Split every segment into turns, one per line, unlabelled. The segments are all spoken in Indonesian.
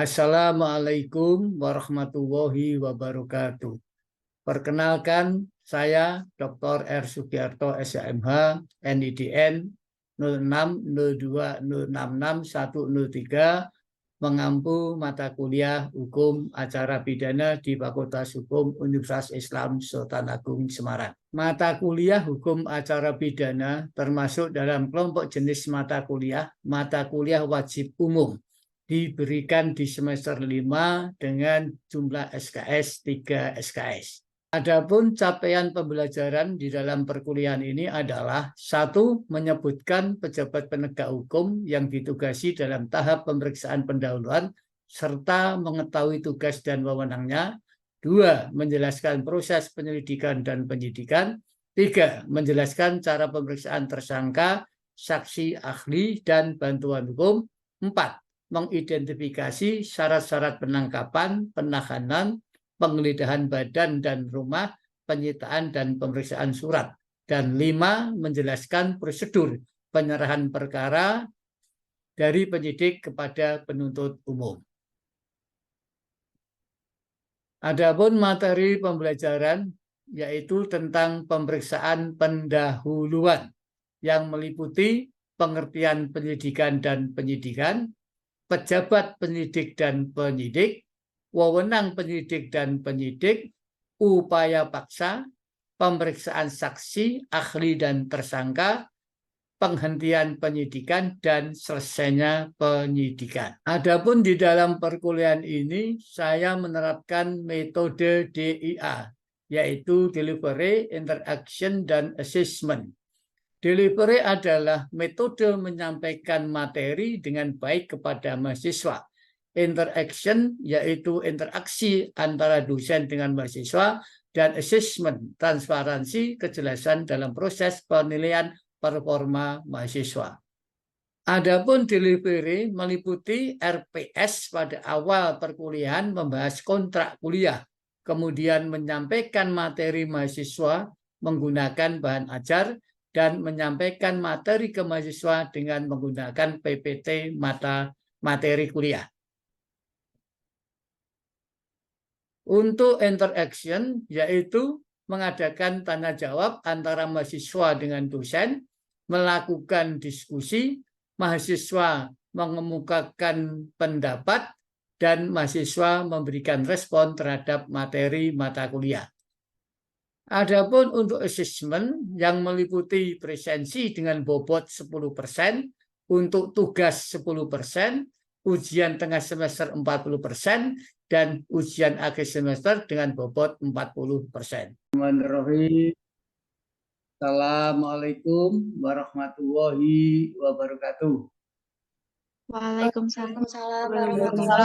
Assalamualaikum warahmatullahi wabarakatuh. Perkenalkan, saya Dr. R. Sugiarto, SHMH, NIDN 0602066103, mengampu mata kuliah Hukum Acara Pidana di Fakultas Hukum Universitas Islam Sultan Agung Semarang. Mata kuliah Hukum Acara Pidana termasuk dalam kelompok jenis mata kuliah wajib umum, diberikan di semester 5 dengan jumlah SKS 3 SKS. Adapun capaian pembelajaran di dalam perkuliahan ini adalah: 1. Menyebutkan pejabat penegak hukum yang ditugasi dalam tahap pemeriksaan pendahuluan serta mengetahui tugas dan wewenangnya. 2. Menjelaskan proses penyelidikan dan penyidikan. 3. Menjelaskan cara pemeriksaan tersangka, saksi, ahli, dan bantuan hukum. 4. Mengidentifikasi syarat-syarat penangkapan, penahanan, penggeledahan badan dan rumah, penyitaan dan pemeriksaan surat. Dan 5. Menjelaskan prosedur penyerahan perkara dari penyidik kepada penuntut umum. Adapun materi pembelajaran yaitu tentang pemeriksaan pendahuluan yang meliputi pengertian penyelidikan dan penyidikan, pejabat penyidik dan penyidik, wewenang penyidik dan penyidik, upaya paksa, pemeriksaan saksi, ahli dan tersangka, penghentian penyidikan, dan selesainya penyidikan. Adapun di dalam perkuliahan ini saya menerapkan metode DIA, yaitu Delivery, Interaction, dan Assessment. Delivery adalah metode menyampaikan materi dengan baik kepada mahasiswa. Interaction yaitu interaksi antara dosen dengan mahasiswa, dan assessment, transparansi, kejelasan dalam proses penilaian performa mahasiswa. Adapun delivery meliputi RPS pada awal perkuliahan, membahas kontrak kuliah, kemudian menyampaikan materi mahasiswa menggunakan bahan ajar, dan menyampaikan materi ke mahasiswa dengan menggunakan PPT materi kuliah. Untuk interaction yaitu mengadakan tanya jawab antara mahasiswa dengan dosen, melakukan diskusi, mahasiswa mengemukakan pendapat, dan mahasiswa memberikan respon terhadap materi mata kuliah. Adapun untuk assessment yang meliputi presensi dengan bobot 10%, untuk tugas 10%, ujian tengah semester 40%, dan ujian akhir semester dengan bobot 40%. Assalamualaikum warahmatullahi wabarakatuh.
Waalaikumsalam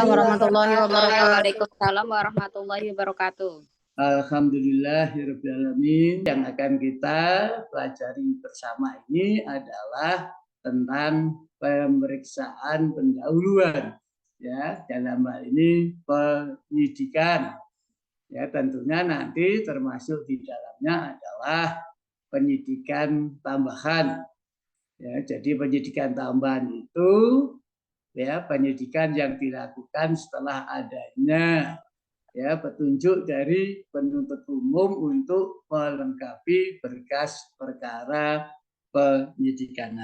warahmatullahi wabarakatuh. Waalaikumsalam warahmatullahi wabarakatuh.
Alhamdulillahirrahmanirrahim. Yang akan kita pelajari bersama ini adalah tentang pemeriksaan pendahuluan, ya, dalam hal ini penyidikan. Ya, tentunya nanti termasuk di dalamnya adalah penyidikan tambahan. Ya, jadi penyidikan tambahan itu ya penyidikan yang dilakukan setelah adanya ya petunjuk dari penuntut umum untuk melengkapi berkas perkara penyidikan.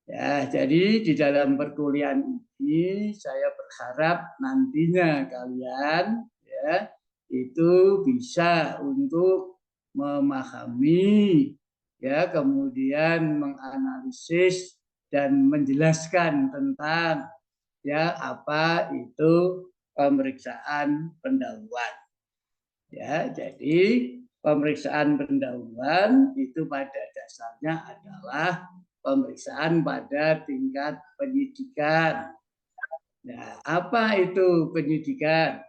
Ya, jadi di dalam perkuliahan ini saya berharap nantinya kalian ya itu bisa untuk memahami ya, kemudian menganalisis dan menjelaskan tentang ya apa itu pemeriksaan pendahuluan. Ya, jadi pemeriksaan pendahuluan itu pada dasarnya adalah pemeriksaan pada tingkat penyidikan. Nah, apa itu penyidikan?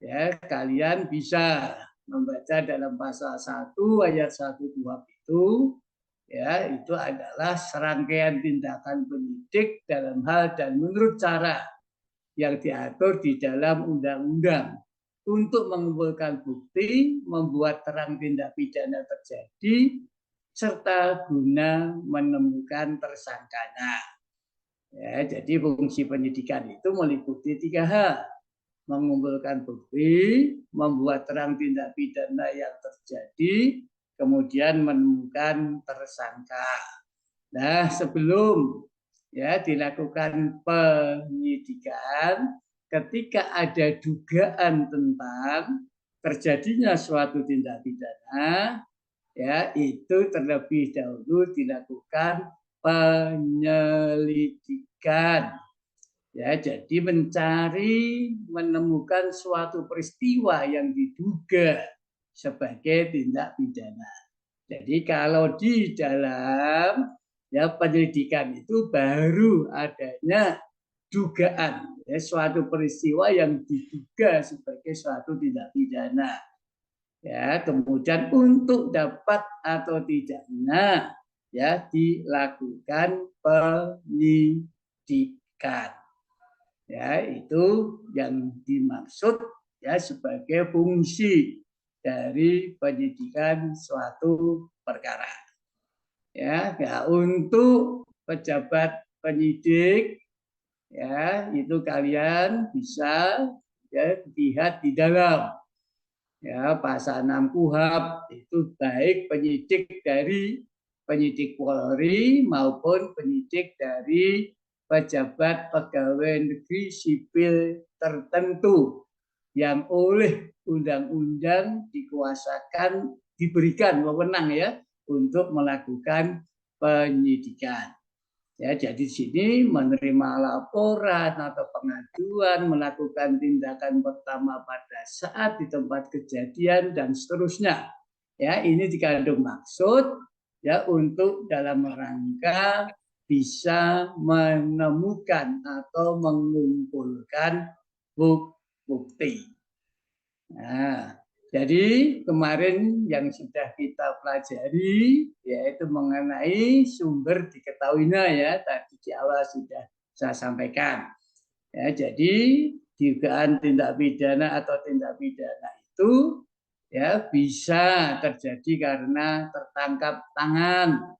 Ya, kalian bisa membaca dalam pasal 1 ayat 1 2 itu ya, itu adalah serangkaian tindakan penyidik dalam hal dan menurut cara yang diatur di dalam undang-undang untuk mengumpulkan bukti, membuat terang tindak pidana terjadi, serta guna menemukan tersangkanya. Ya, jadi fungsi penyidikan itu meliputi 3 hal: mengumpulkan bukti, membuat terang tindak pidana yang terjadi, kemudian menemukan tersangka. Nah, sebelum dilakukan penyidikan, ketika ada dugaan tentang terjadinya suatu tindak pidana, itu terlebih dahulu dilakukan penyelidikan. Jadi menemukan suatu peristiwa yang diduga sebagai tindak pidana. Jadi kalau di dalam penyelidikan itu baru adanya dugaan, suatu peristiwa yang diduga sebagai suatu tindak pidana. Kemudian untuk dapat atau tidaknya dilakukan penyidikan. Itu yang dimaksud sebagai fungsi dari penyidikan suatu perkara. Untuk pejabat penyidik itu kalian bisa lihat di dalam pasal 6 KUHP itu, baik penyidik dari penyidik Polri maupun penyidik dari pejabat pegawai negeri sipil tertentu yang oleh undang-undang dikuasakan, diberikan wewenang untuk melakukan penyidikan. Jadi di sini menerima laporan atau pengaduan, melakukan tindakan pertama pada saat di tempat kejadian dan seterusnya. Ini dikandung maksud untuk dalam rangka bisa menemukan atau mengumpulkan bukti. Nah, jadi kemarin yang sudah kita pelajari yaitu mengenai sumber diketahuinya tadi di awal sudah saya sampaikan. Jadi dugaan tindak pidana atau tindak pidana itu bisa terjadi karena tertangkap tangan,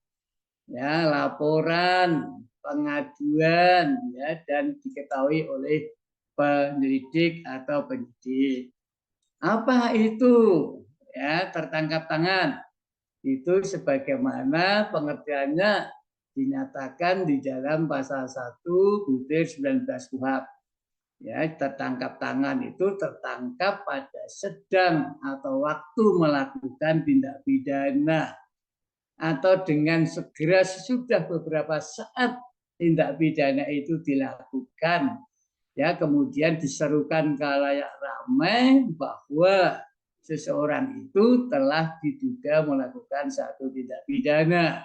laporan, pengaduan dan diketahui oleh penyelidik atau penyidik. Apa itu tertangkap tangan? Itu sebagaimana pengertiannya dinyatakan di dalam pasal 1/19 KUHP. Tertangkap tangan itu tertangkap pada sedang atau waktu melakukan tindak pidana, atau dengan segera sesudah beberapa saat tindak pidana itu dilakukan. Kemudian diserukan khalayak ramai bahwa seseorang itu telah diduga melakukan satu tindak pidana.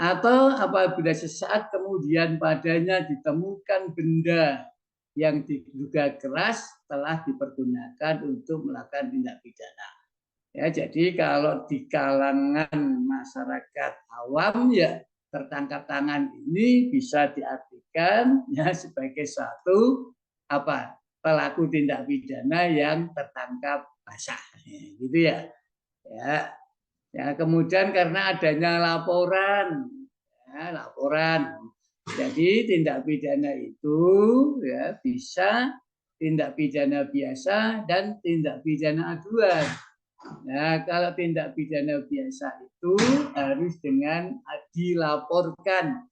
Atau apabila sesaat kemudian padanya ditemukan benda yang diduga keras telah dipergunakan untuk melakukan tindak pidana. Jadi kalau di kalangan masyarakat awam tertangkap tangan ini bisa diartikan sebagai suatu pelaku tindak pidana yang tertangkap basah, gitu ya. Kemudian karena adanya laporan, jadi tindak pidana itu bisa tindak pidana biasa dan tindak pidana aduan. Nah, kalau tindak pidana biasa itu harus dengan dilaporkan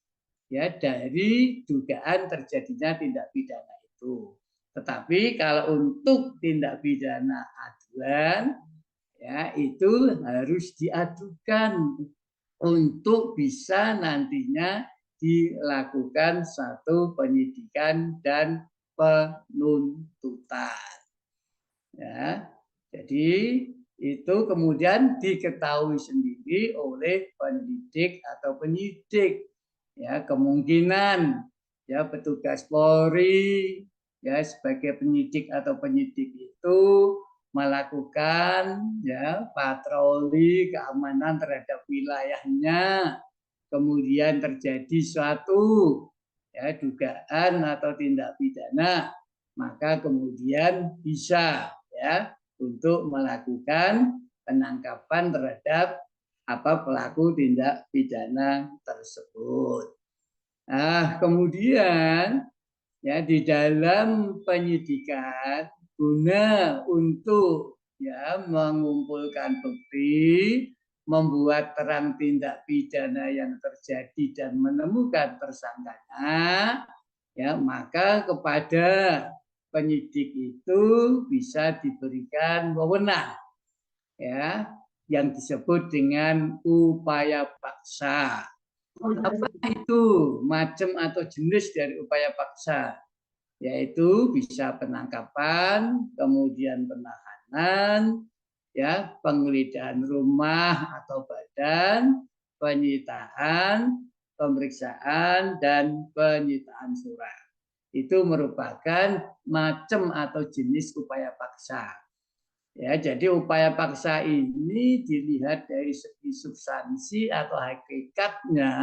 dari dugaan terjadinya tindak pidana itu. Tetapi kalau untuk tindak pidana aduan itu harus diadukan untuk bisa nantinya dilakukan satu penyidikan dan penuntutan. Jadi itu kemudian diketahui sendiri oleh penyidik atau penyidik. Kemungkinan petugas Polri sebagai penyidik atau penyidik itu melakukan patroli keamanan terhadap wilayahnya, kemudian terjadi suatu dugaan atau tindak pidana, maka kemudian bisa untuk melakukan penangkapan terhadap pelaku tindak pidana tersebut. Nah, kemudian ya di dalam penyidikan guna untuk ya mengumpulkan bukti, membuat terang tindak pidana yang terjadi dan menemukan tersangkanya, ya maka kepada penyidik itu bisa diberikan wewenang ya yang disebut dengan upaya paksa. Apa itu macam atau jenis dari upaya paksa? Yaitu bisa penangkapan, kemudian penahanan, ya penggeledahan rumah atau badan, penyitaan, pemeriksaan dan penyitaan surat. Itu merupakan macam atau jenis upaya paksa. Ya, jadi upaya paksa ini dilihat dari segi substansi atau hakikatnya,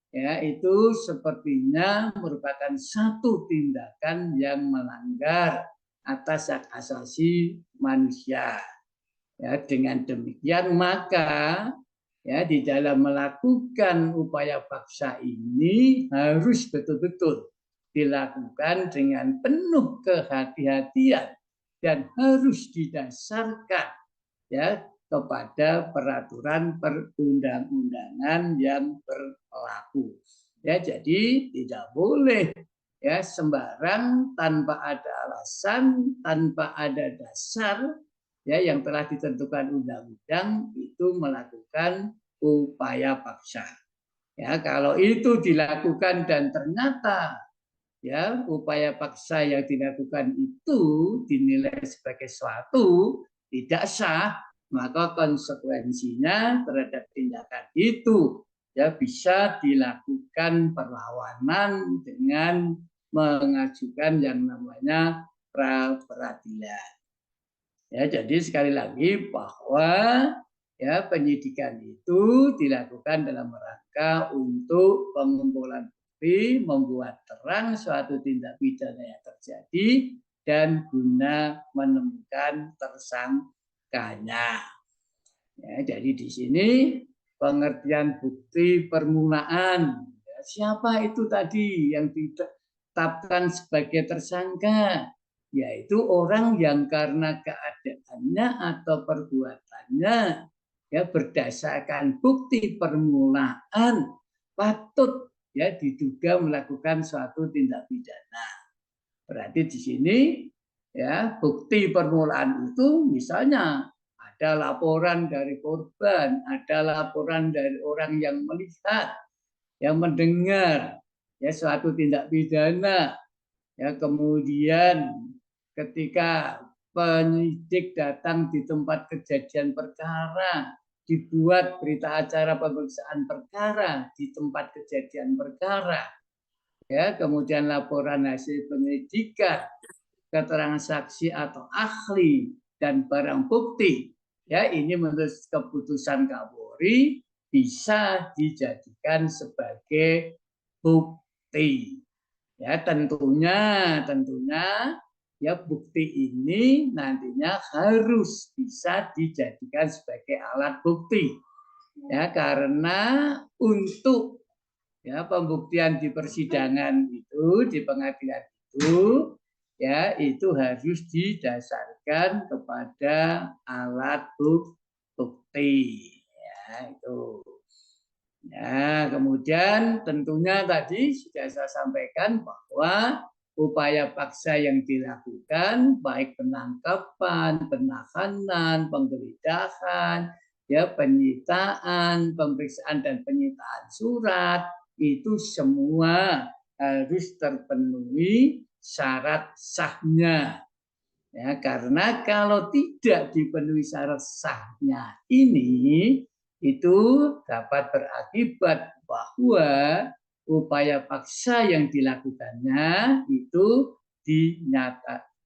ya itu sepertinya merupakan satu tindakan yang melanggar atas hak asasi manusia. Ya, dengan demikian maka ya di dalam melakukan upaya paksa ini harus betul-betul dilakukan dengan penuh kehati-hatian dan harus didasarkan ya kepada peraturan perundang-undangan yang berlaku. Ya, jadi tidak boleh ya sembarang tanpa ada alasan, tanpa ada dasar ya yang telah ditentukan undang-undang itu melakukan upaya paksa. Ya, kalau itu dilakukan dan ternyata ya upaya paksa yang dilakukan itu dinilai sebagai suatu tidak sah, maka konsekuensinya terhadap tindakan itu ya bisa dilakukan perlawanan dengan mengajukan yang namanya pra peradilan. Ya, jadi sekali lagi bahwa ya penyidikan itu dilakukan dalam rangka untuk pengumpulan bukti, membuat terang suatu tindak pidana yang terjadi dan guna menemukan tersangkanya. Ya, jadi di sini pengertian bukti permulaan. Ya, siapa itu tadi yang ditetapkan sebagai tersangka? Yaitu orang yang karena keadaannya atau perbuatannya ya berdasarkan bukti permulaan patut ya diduga melakukan suatu tindak pidana. Berarti di sini ya bukti permulaan itu misalnya ada laporan dari korban, ada laporan dari orang yang melihat, yang mendengar ya suatu tindak pidana. Ya, kemudian ketika penyidik datang di tempat kejadian perkara, dibuat berita acara pemeriksaan perkara di tempat kejadian perkara, ya, kemudian laporan hasil penyelidikan, keterangan saksi atau ahli dan barang bukti, ya ini menurut keputusan Kapolri bisa dijadikan sebagai bukti. Ya tentunya ya bukti ini nantinya harus bisa dijadikan sebagai alat bukti. Ya karena untuk ya pembuktian di persidangan itu di pengadilan itu ya itu harus didasarkan kepada alat bukti. Ya itu. Nah, kemudian tentunya tadi sudah saya sampaikan bahwa upaya paksa yang dilakukan baik penangkapan, penahanan, penggeledahan, ya penyitaan, pemeriksaan dan penyitaan surat itu semua harus terpenuhi syarat sahnya. Ya, karena kalau tidak dipenuhi syarat sahnya ini itu dapat berakibat bahwa upaya paksa yang dilakukannya itu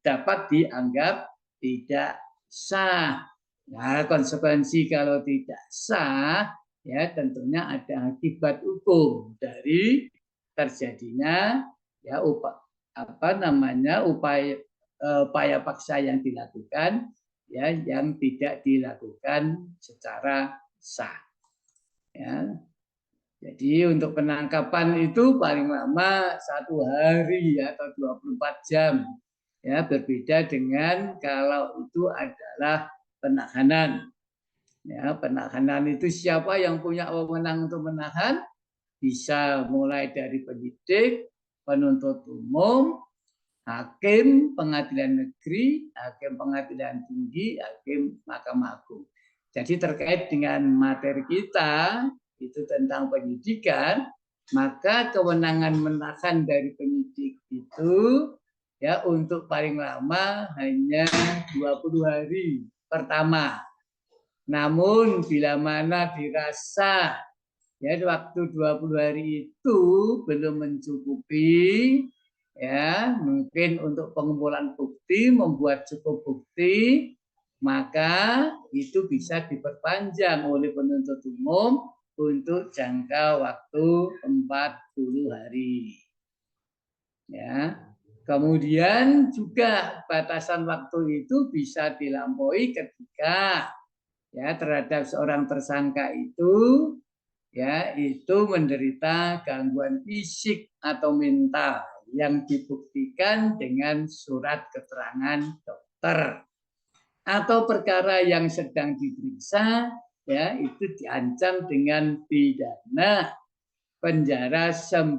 dapat dianggap tidak sah. Nah, konsekuensi kalau tidak sah ya tentunya ada akibat hukum dari terjadinya ya upaya paksa yang dilakukan ya yang tidak dilakukan secara sah. Ya. Jadi untuk penangkapan itu paling lama 1 hari atau 24 jam. Ya, berbeda dengan kalau itu adalah penahanan. Ya, penahanan itu siapa yang punya wewenang untuk menahan? Bisa mulai dari penyidik, penuntut umum, hakim pengadilan negeri, hakim pengadilan tinggi, hakim Mahkamah Agung. Jadi terkait dengan materi kita itu tentang penyidikan, maka kewenangan menahan dari penyidik itu ya untuk paling lama hanya 20 hari pertama. Namun bila mana dirasa ya waktu 20 hari itu belum mencukupi, ya mungkin untuk pengumpulan bukti, membuat cukup bukti, maka itu bisa diperpanjang oleh penuntut umum untuk jangka waktu 40 hari. Ya. Kemudian juga batasan waktu itu bisa dilampaui ketika ya terhadap seorang tersangka itu ya itu menderita gangguan fisik atau mental yang dibuktikan dengan surat keterangan dokter atau perkara yang sedang diperiksa ya itu diancam dengan pidana penjara 9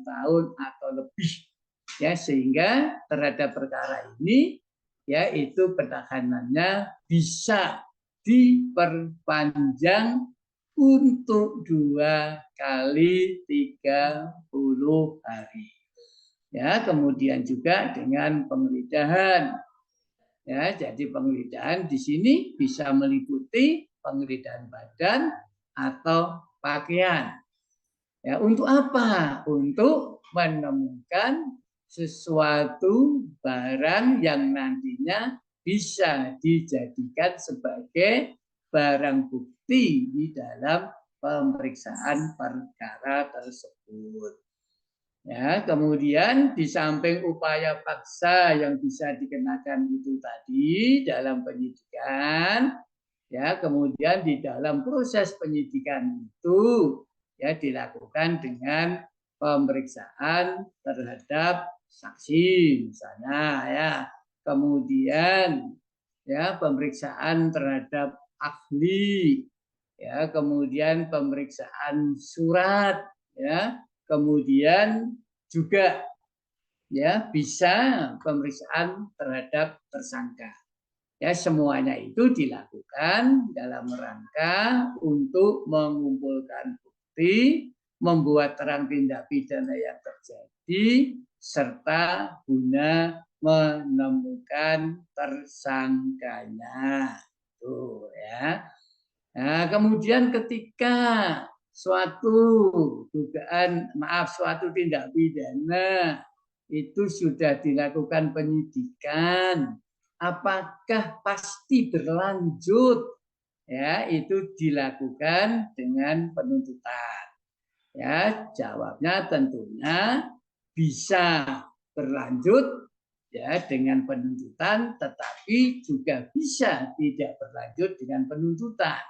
tahun atau lebih ya sehingga terhadap perkara ini ya itu penahanannya bisa diperpanjang untuk 2 kali 30 hari. Ya, kemudian juga dengan penggeledahan. Ya, jadi penggeledahan di sini bisa meliputi penggeledahan badan atau pakaian. Ya, untuk apa? Untuk menemukan sesuatu barang yang nantinya bisa dijadikan sebagai barang bukti di dalam pemeriksaan perkara tersebut. Ya, kemudian di samping upaya paksa yang bisa dikenakan itu tadi dalam penyidikan, ya, kemudian di dalam proses penyidikan itu ya dilakukan dengan pemeriksaan terhadap saksi misalnya ya, kemudian ya pemeriksaan terhadap ahli, ya, kemudian pemeriksaan surat, ya, kemudian juga ya bisa pemeriksaan terhadap tersangka. Ya, semuanya itu dilakukan dalam rangka untuk mengumpulkan bukti, membuat terang tindak pidana yang terjadi, serta guna menemukan tersangkanya. Tuh ya. Nah, kemudian ketika suatu tindak pidana itu sudah dilakukan penyidikan, apakah pasti berlanjut? Ya, itu dilakukan dengan penuntutan. Ya, jawabnya tentunya bisa berlanjut ya dengan penuntutan, tetapi juga bisa tidak berlanjut dengan penuntutan.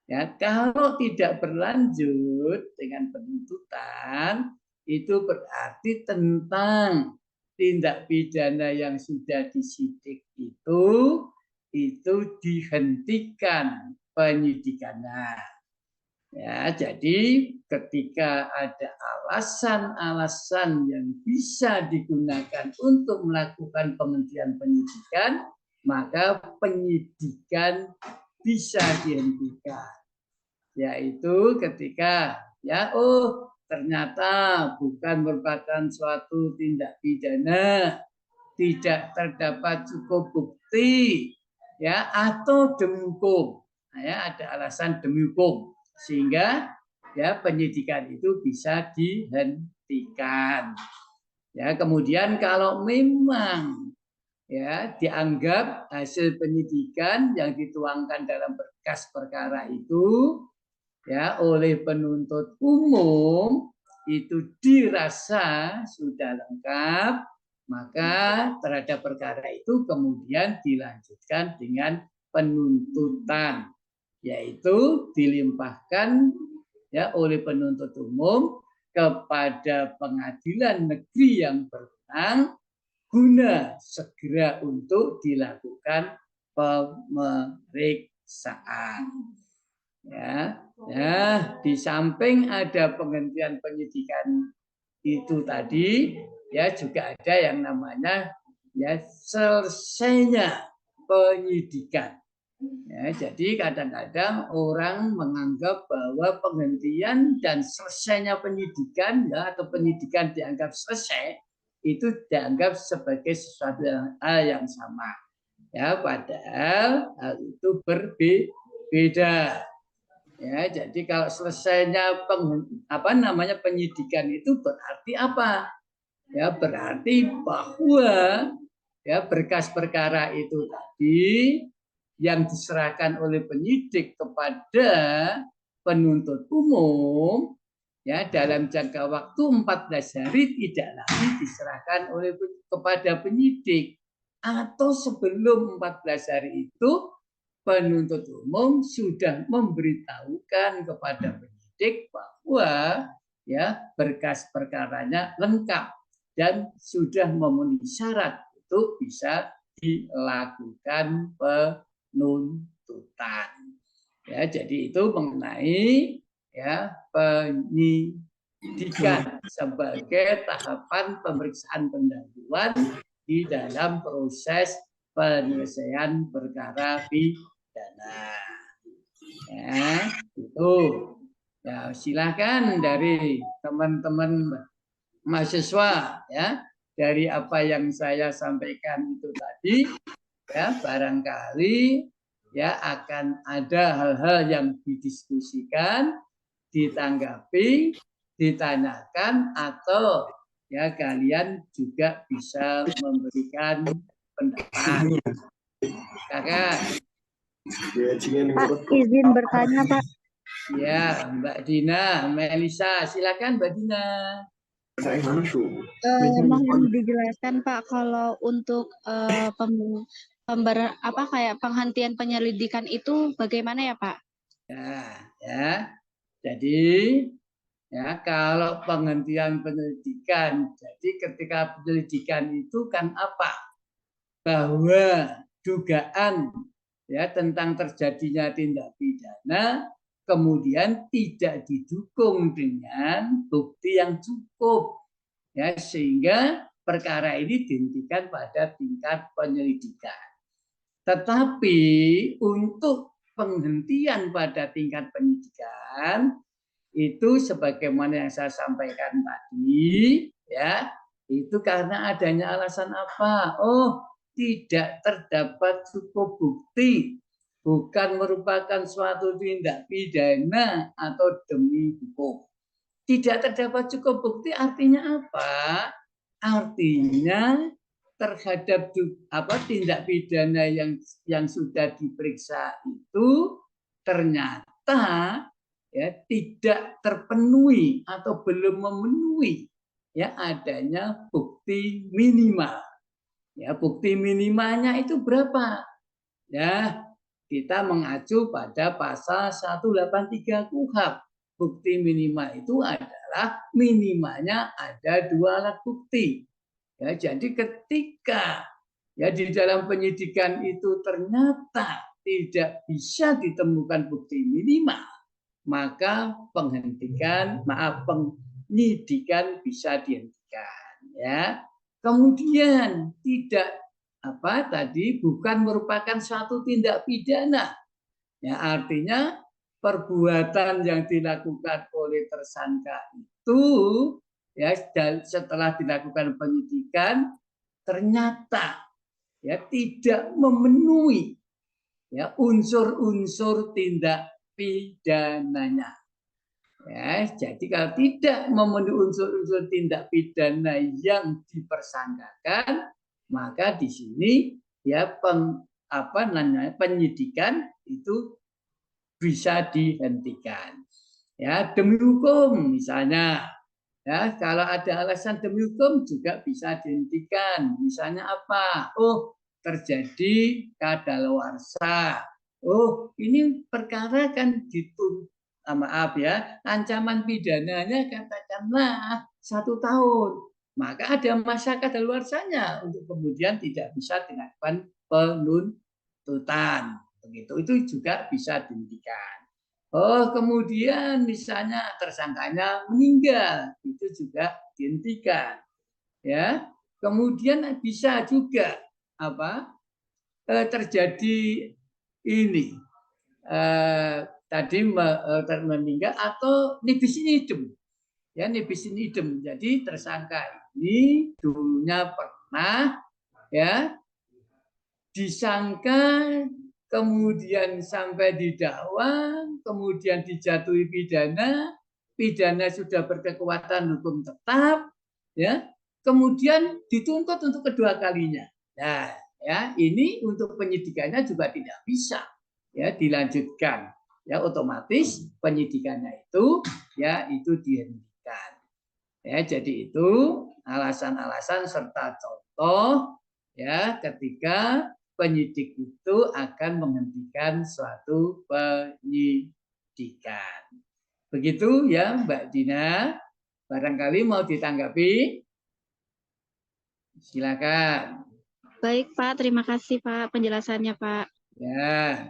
Ya, kalau tidak berlanjut dengan penuntutan, itu berarti tentang tindak pidana yang sudah disidik itu dihentikan penyidikannya. Ya, jadi ketika ada alasan-alasan yang bisa digunakan untuk melakukan penghentian penyidikan, maka penyidikan bisa dihentikan. Yaitu ketika ya ternyata bukan merupakan suatu tindak pidana, tidak terdapat cukup bukti ya atau demi hukum. Nah, ya ada alasan demi hukum sehingga ya penyidikan itu bisa dihentikan. Ya, kemudian kalau memang ya dianggap hasil penyidikan yang dituangkan dalam berkas perkara itu ya oleh penuntut umum itu dirasa sudah lengkap, maka terhadap perkara itu kemudian dilanjutkan dengan penuntutan, yaitu dilimpahkan ya oleh penuntut umum kepada pengadilan negeri yang berwenang guna segera untuk dilakukan pemeriksaan. Ya, di samping ada penghentian penyidikan itu tadi, ya juga ada yang namanya ya selesainya penyidikan. Ya, jadi kadang-kadang orang menganggap bahwa penghentian dan selesainya penyidikan ya, atau penyidikan dianggap selesai itu dianggap sebagai sesuatu hal yang sama. Ya, padahal hal itu berbeda. Ya, jadi kalau selesainya penyidikan itu berarti apa? Ya, berarti bahwa ya berkas perkara itu tadi yang diserahkan oleh penyidik kepada penuntut umum ya dalam jangka waktu 14 hari tidak lagi diserahkan kepada penyidik, atau sebelum 14 hari itu penuntut umum sudah memberitahukan kepada penyidik bahwa ya berkas perkaranya lengkap dan sudah memenuhi syarat untuk bisa dilakukan penuntutan. Ya, jadi itu mengenai ya penyidikan sebagai tahapan pemeriksaan pendahuluan di dalam proses penyelesaian perkara pidana. Ya, itu. Ya, silakan dari teman-teman mahasiswa ya, dari apa yang saya sampaikan itu tadi ya barangkali ya akan ada hal-hal yang didiskusikan, ditanggapi, ditanyakan, atau ya kalian juga bisa memberikan pendapat. Kakak.
Pak, izin bertanya, Pak.
Ya, Mbak Dina, Melisa, silakan Mbak Dina.
Mohon dijelaskan Pak, kalau untuk penghentian penyelidikan itu bagaimana ya Pak?
Ya. Jadi ya kalau penghentian penyelidikan, jadi ketika penyelidikan itu kan apa? Bahwa dugaan ya tentang terjadinya tindak pidana kemudian tidak didukung dengan bukti yang cukup ya sehingga perkara ini dihentikan pada tingkat penyelidikan. Tetapi untuk penghentian pada tingkat penyidikan itu sebagaimana yang saya sampaikan tadi ya, itu karena adanya alasan apa? Oh, tidak terdapat cukup bukti, bukan merupakan suatu tindak pidana atau demi hukum. Tidak terdapat cukup bukti artinya apa? Artinya terhadap tindak pidana yang sudah diperiksa itu ternyata ya tidak terpenuhi atau belum memenuhi ya adanya bukti minimal. Ya, bukti minimalnya itu berapa? Ya, kita mengacu pada pasal 183 KUHP. Bukti minimal itu adalah minimalnya ada 2 alat bukti. Ya, jadi ketika ya di dalam penyidikan itu ternyata tidak bisa ditemukan bukti minimal, maka penyidikan bisa dihentikan ya. Kemudian bukan merupakan suatu tindak pidana. Ya, artinya perbuatan yang dilakukan oleh tersangka itu ya setelah dilakukan penyidikan ternyata ya tidak memenuhi ya unsur-unsur tindak pidananya. Ya, jadi kalau tidak memenuhi unsur-unsur tindak pidana yang dipersangkakan, maka di sini ya penyidikan itu bisa dihentikan. Ya, demi hukum misalnya. Ya, kalau ada alasan demi hukum juga bisa dihentikan. Misalnya apa? Oh, terjadi kadaluarsa. Oh, ini perkara kan maaf ya, ancaman pidananya katakanlah 1 tahun, maka ada masa kadaluarsanya untuk kemudian tidak bisa dilakukan penuntutan. Begitu, itu juga bisa dihentikan. Oh, kemudian misalnya tersangkanya meninggal, itu juga dihentikan. Ya, kemudian bisa juga terjadi ini tadi meninggal atau nibis idem. Ya, nibis idem. Jadi tersangka ini dulunya pernah ya disangka, kemudian sampai didakwa, kemudian dijatuhi pidana, pidana sudah berkekuatan hukum tetap, ya, kemudian dituntut untuk kedua kalinya. Nah, ya, ini untuk penyidikannya juga tidak bisa ya dilanjutkan. Ya, otomatis penyidikannya itu ya itu dihentikan. Ya, jadi itu alasan-alasan serta contoh ya ketika penyidik itu akan menghentikan suatu penyidikan. Begitu ya Mbak Dina. Barangkali mau ditanggapi? Silakan.
Baik Pak, terima kasih Pak penjelasannya Pak.
Ya.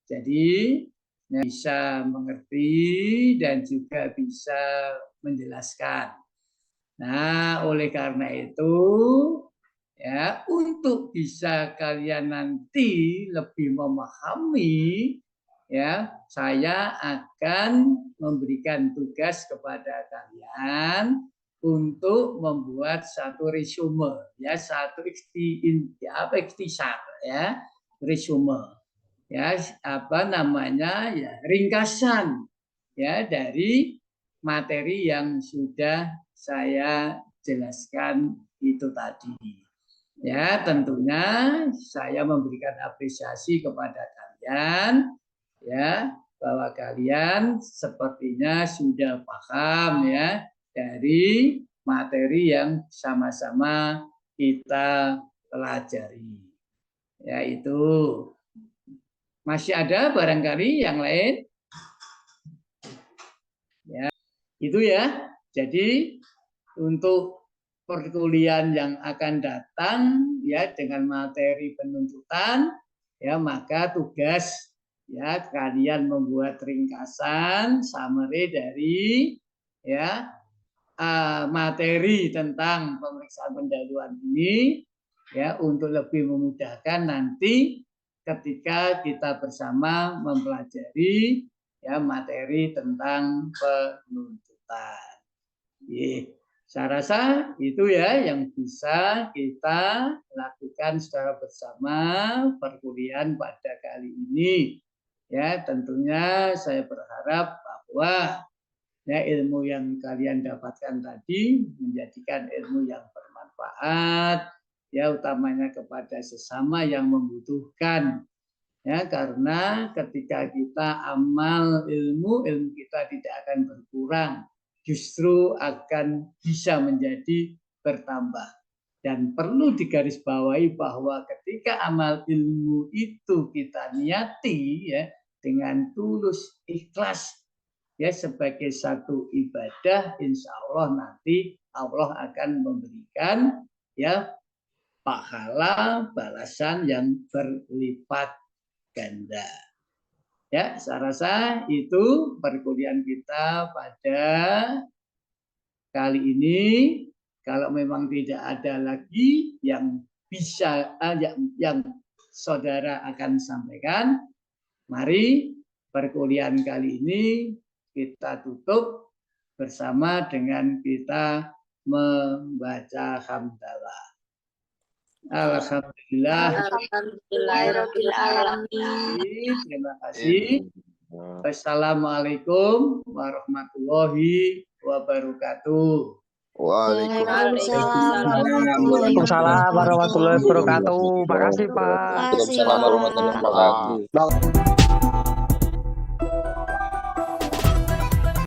Jadi bisa mengerti dan juga bisa menjelaskan. Nah, oleh karena itu ya, untuk bisa kalian nanti lebih memahami ya, saya akan memberikan tugas kepada kalian untuk membuat satu resume ya, satu ikhtisar ya, resume ya, ya, ringkasan ya dari materi yang sudah saya jelaskan itu tadi. Ya, tentunya saya memberikan apresiasi kepada kalian ya, bahwa kalian sepertinya sudah paham ya dari materi yang sama-sama kita pelajari. Ya, itu. Masih ada barangkali yang lain? Ya, itu ya. Jadi untuk perkuliahan yang akan datang ya dengan materi penuntutan ya, maka tugas ya kalian membuat ringkasan summary dari ya materi tentang pemeriksaan pendahuluan ini ya, untuk lebih memudahkan nanti ketika kita bersama mempelajari ya materi tentang penuntutan. Saya rasa itu ya yang bisa kita lakukan secara bersama perkuliahan pada kali ini. Ya, tentunya saya berharap bahwa ya ilmu yang kalian dapatkan tadi menjadikan ilmu yang bermanfaat ya, utamanya kepada sesama yang membutuhkan. Ya, karena ketika kita amal ilmu kita tidak akan berkurang, justru akan bisa menjadi bertambah. Dan perlu digarisbawahi bahwa ketika amal ilmu itu kita niati ya dengan tulus ikhlas ya sebagai satu ibadah, insya Allah nanti Allah akan memberikan ya pahala balasan yang berlipat ganda. Ya, saya rasa itu perkuliahan kita pada kali ini. Kalau memang tidak ada lagi yang bisa yang saudara akan sampaikan, mari perkuliahan kali ini kita tutup bersama dengan kita membaca hamdalah. Alhamdulillah.
Alhamdulillahirobbilalamin.
Terima kasih. Wassalamualaikum warahmatullahi wabarakatuh.
Waalaikumsalam warahmatullahi wabarakatuh. Makasih Pak.
Waalaikumsalam warahmatullahi wabarakatuh.